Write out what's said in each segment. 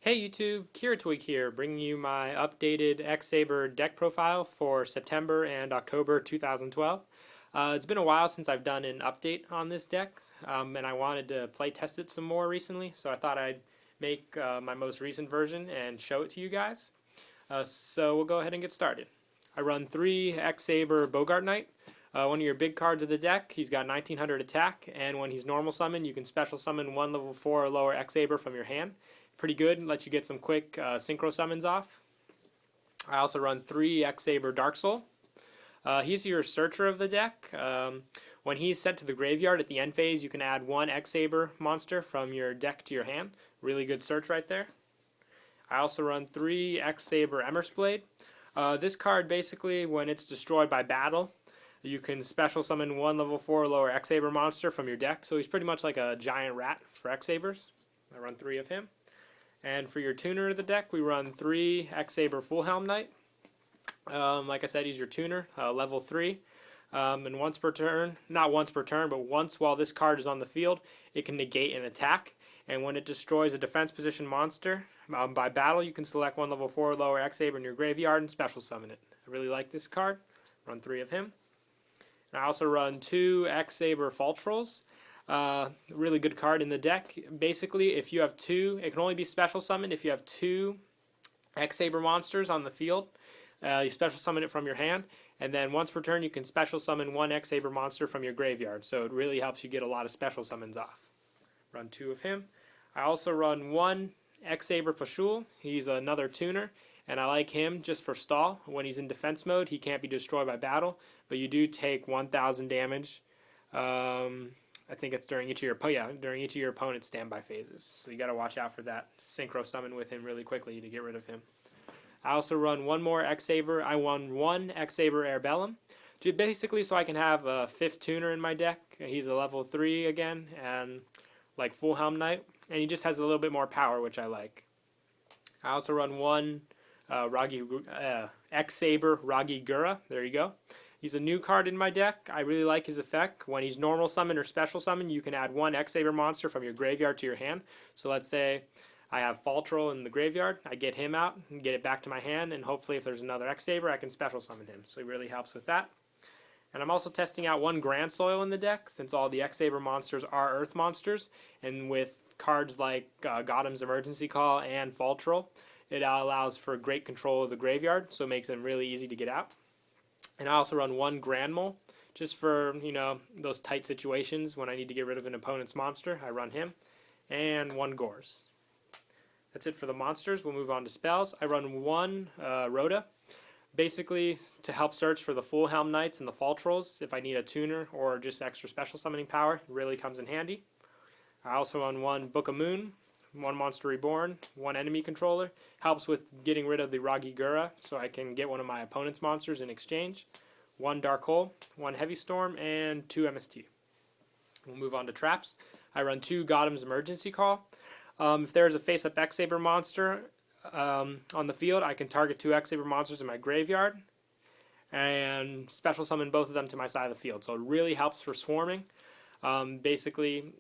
Hey YouTube, Kiratwig here, bringing you my updated X-Saber deck profile for September and October 2012. It's been a while since I've done an update on this deck, and I wanted to play test it some more recently, so I thought I'd make my most recent version and show it to you guys. So we'll go ahead and get started. I run 3 X-Saber Bogart Knight. One of your big cards of the deck, he's got 1900 attack, and when he's normal summon, you can special summon one level 4 or lower X-Saber from your hand. Pretty good, lets you get some quick synchro summons off. I also run 3 X-Saber Dark Soul. He's your searcher of the deck. When he's sent to the graveyard at the end phase, you can add 1 X-Saber monster from your deck to your hand. Really good search right there. I also run 3 X-Saber Emmersblade. This card basically, when it's destroyed by battle, you can special summon 1 level 4 or lower X-Saber monster from your deck. So he's pretty much like a giant rat for X-Sabers. I run 3 of him. And for your tuner of the deck, we run 3 X-Saber Full Helm Knight. Like I said, he's your tuner, level 3. And once per turn, not once per turn, but once while this card is on the field, it can negate an attack. And when it destroys a defense position monster, by battle, you can select 1 level 4 or lower X-Saber in your graveyard and special summon it. I really like this card. Run 3 of him. And I also run 2 X-Saber Fall Trolls. Really good card in the deck. Basically, if you have 2, it can only be special summoned if you have 2 X-Saber monsters on the field. You special summon it from your hand, and then once per turn you can special summon 1 X-Saber monster from your graveyard. So it really helps you get a lot of special summons off. Run 2 of him. I also run 1 X-Saber Pashul. He's another tuner, and I like him just for stall. When he's in defense mode, he can't be destroyed by battle, but you do take 1,000 damage. I think it's during each of your opponent's standby phases. So you got to watch out for that. Synchro summon with him really quickly to get rid of him. I also run 1 more X-Saber. I won 1 X-Saber Airbellum, basically so I can have a 5th tuner in my deck. He's a level 3 again, and like Full Helm Knight, and he just has a little bit more power, which I like. I also run 1 X-Saber Ragigura. There you go. He's a new card in my deck. I really like his effect. When he's normal summon or special summon, you can add 1 X-Saber monster from your graveyard to your hand. So let's say I have Fall Troll in the graveyard. I get him out and get it back to my hand, and hopefully if there's another X-Saber, I can special summon him. So he really helps with that. And I'm also testing out 1 Grand Soil in the deck, since all the X-Saber monsters are Earth monsters. And with cards like Gotham's Emergency Call and Fall Troll, it allows for great control of the graveyard, so it makes them really easy to get out. And I also run 1 Grand Mole, just for, those tight situations when I need to get rid of an opponent's monster. I run him. And 1 Gores. That's it for the monsters. We'll move on to spells. I run 1 Rhoda, basically to help search for the Full Helm Knights and the Fall Trolls if I need a tuner or just extra special summoning power. It really comes in handy. I also run 1 Book of Moon, 1 Monster Reborn, 1 enemy controller. Helps with getting rid of the Ragigura so I can get one of my opponent's monsters in exchange. 1 Dark Hole, 1 Heavy Storm, and 2 MST. We'll move on to traps. I run 2 Gotham's Emergency Call. If there's a face-up X-Saber monster on the field, I can target 2 X-Saber monsters in my graveyard and special summon both of them to my side of the field. So it really helps for swarming. Basically,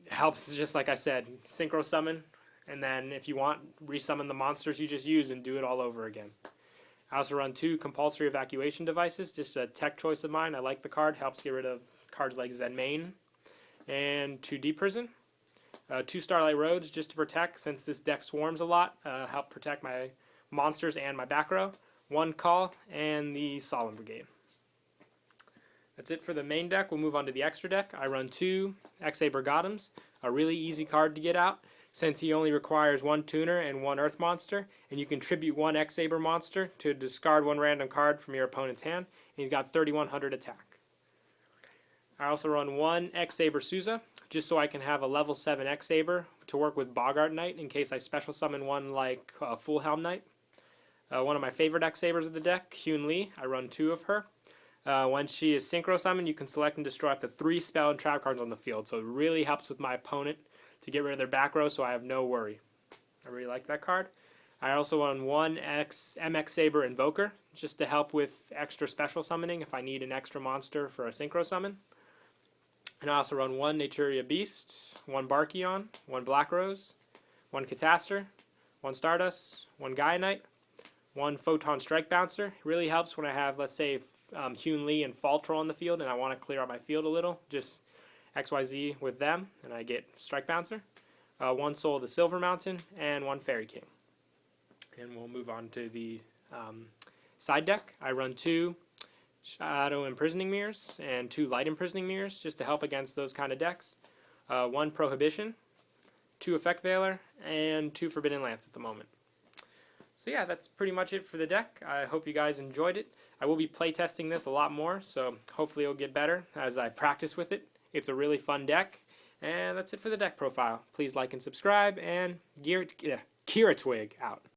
helps, just like I said, synchro summon, and then if you want, resummon the monsters you just used and do it all over again. I also run 2 compulsory evacuation devices, just a tech choice of mine. I like the card, helps get rid of cards like Zenmain, and 2 Deep Prison. 2 Starlight Roads, just to protect, since this deck swarms a lot, help protect my monsters and my back row. 1 Call, and the Solemn Brigade. That's it for the main deck. We'll move on to the extra deck. I run 2 X-Saber Gothams, a really easy card to get out, since he only requires 1 tuner and 1 Earth monster, and you contribute 1 X-Saber monster to discard 1 random card from your opponent's hand, and he's got 3,100 attack. I also run 1 X-Saber Souza, just so I can have a level 7 X-Saber to work with Bogart Knight in case I special summon one like Full Helm Knight. One of my favorite X-Sabers of the deck, Hyun Lee. I run 2 of her. When she is synchro summoned, you can select and destroy up to 3 spell and trap cards on the field. So it really helps with my opponent to get rid of their back row, so I have no worry. I really like that card. I also run 1 MX Saber Invoker, just to help with extra special summoning if I need an extra monster for a synchro summon. And I also run 1 Naturia Beast, 1 Barkion, 1 Black Rose, 1 Catastor, 1 Stardust, 1 Gaia Knight, 1 Photon Strike Bouncer. It really helps when I have, let's say, Hyun Lee and Fall Troll in the field and I want to clear out my field a little. Just XYZ with them, and I get Strike Bouncer. 1 Soul of the Silver Mountain, and 1 Fairy King. And we'll move on to the side deck. I run 2 Shadow Imprisoning Mirrors and 2 Light Imprisoning Mirrors just to help against those kind of decks. 1 Prohibition, 2 Effect Veiler, and 2 Forbidden Lance at the moment. So yeah, that's pretty much it for the deck. I hope you guys enjoyed it. I will be playtesting this a lot more, so hopefully it'll get better as I practice with it. It's a really fun deck. And that's it for the deck profile. Please like and subscribe, and Kira Twig out.